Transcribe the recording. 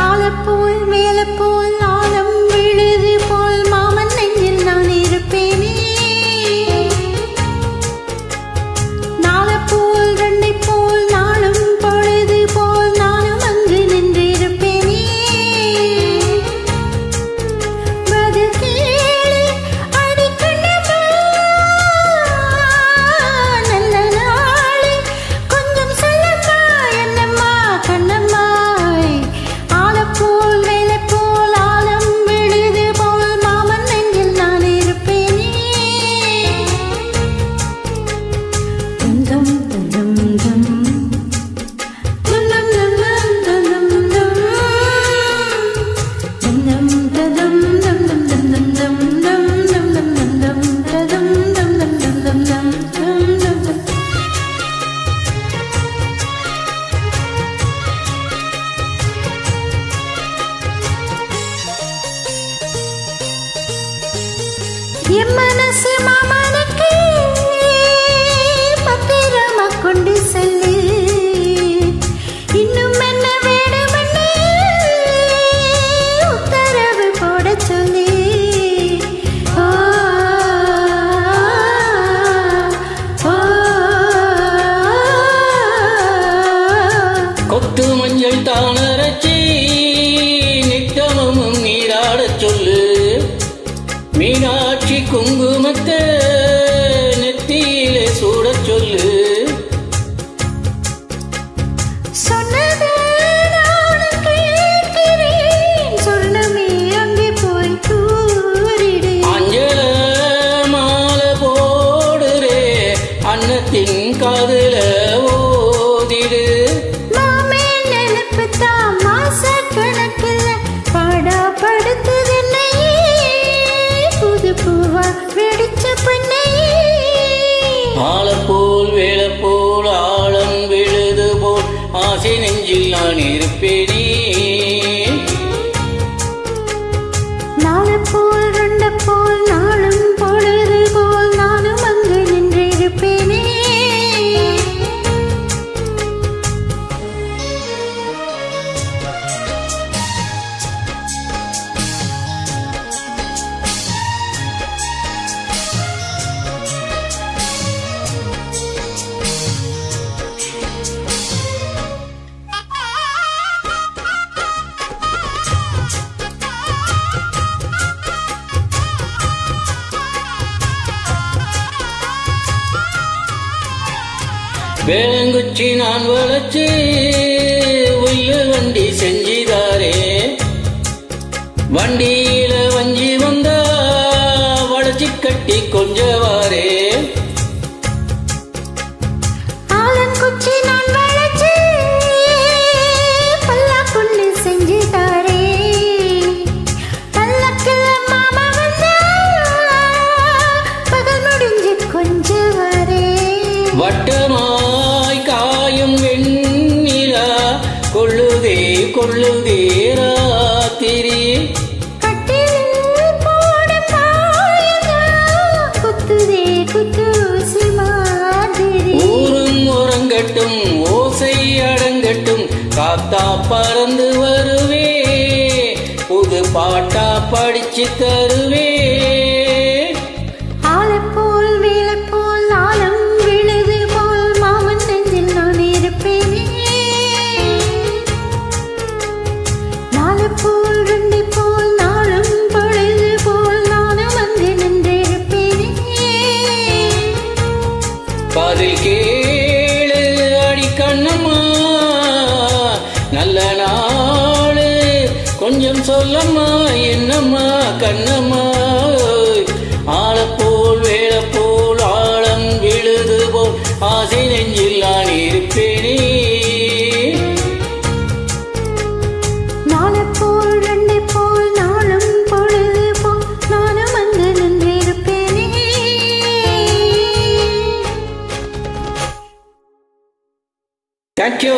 ஆலப்போல் மேலப்போல் ஆலம் விழுது போல் மாமன் நெஞ்சில் நான் இருப்பேனே. நாலப்போல் ரெண்டை போல் நாளும் பொழுது போல் நானும் அங்கு நின்று இருப்பேனே. பதில் கேளு அடிக்கண்ணம்மா, நல்ல நாளே கொஞ்சம் சொல்லம்மா என்னம்மா கண்ணம்மா. ஆலப்போல் மேலப்போல் ஆலம் விழுது போல் மாமன் நெஞ்சில் நான் இருப்பேனே. தும் தும் தும் தும் தும் தும் தும் என் மனசு மாமனுக்கு பத்திரமா கொண்டு செல்லு. இன்னும் என்ன வேணுமென்னு உத்தரவு போட சொல்லு. ஓ, ஓ, கொத்து மஞ்சள் தானரச்சி நித்தமும் நீராடச் சொல்லு. மீனாட்சி குங்குமத்தை நெத்தியிலே சூடச் சொல்லு. சொன்னதை நானும் கேட்கிறேன். சொர்ணமே அங்கே போய் கூறிடு. அஞ்சல மாலை போடுறே அன்னத்தின் காதுல ஓதிடு. மாமே நினைப்புத்தான் மாச கணக்கில் பாடா படுத்துது என்னையே. புது பூவா வெடிச்ச பெண்ணையே. ஆலப்போல் வேலப்போல் ஆழம் விழுது போல் ஆசை நெஞ்சில் நான் இருப்பேனே. நாலப்போல் ரெண்டப்போல் நாளும் பொழுது போல் நானும் அங்கு நின்றிருப்பேனே. வேளங்குச்சி நான் வளைச்சு உள்ள வண்டி செஞ்சிதாரே. வண்டியில வஞ்சி வந்தா வளைச்சி கட்டி கொஞ்சவாரே. ஆலங்குச்சி நான் வளைச்சு பல்லா பொண்ணு செஞ்சுதாரே. பல்லக்கில் மாமா வந்தா பகல் முடிஞ்சு கொஞ்சம் வரே. வட்டமாய் காயும் வெண்ணிலா கொள்ளுதே கொள்ளுதே ராத்திரி. கட்டிலில் போடும் பாயதான் குத்துதே குத்தூசி மாதிரி. ஊரும் உறங்கட்டும் ஓசை அடங்கட்டும் காத்தா பறந்து வருவே. புது பாட்டா படிச்சு தருவே. ஆலப்போல் மேலப்போல் ஆலம் விழுது போல் மாமன் நெஞ்சில் நான் இருப்பேனே. நாலப்போல் ரெண்டை போல் நாளும் பொழுது போல் நானும் அங்கு நின்றிருப்பேனே. பதில் கேளு அடிக்கண்ணம்மா, நல்ல நாளு கொஞ்சம் சொல்லம்மா என்னம்மா கண்ணம்மா. ஆலப்போல் வேலப்போல் ஆழம் விழுது போல் ஆசை நெஞ்சில் நான் இருப்பேனே. நாலப்போல் ரெண்டை போல் நாளும் பொழுது போல் நானும் அங்கு நின்றிருப்பேனே. தேங்க்யூ.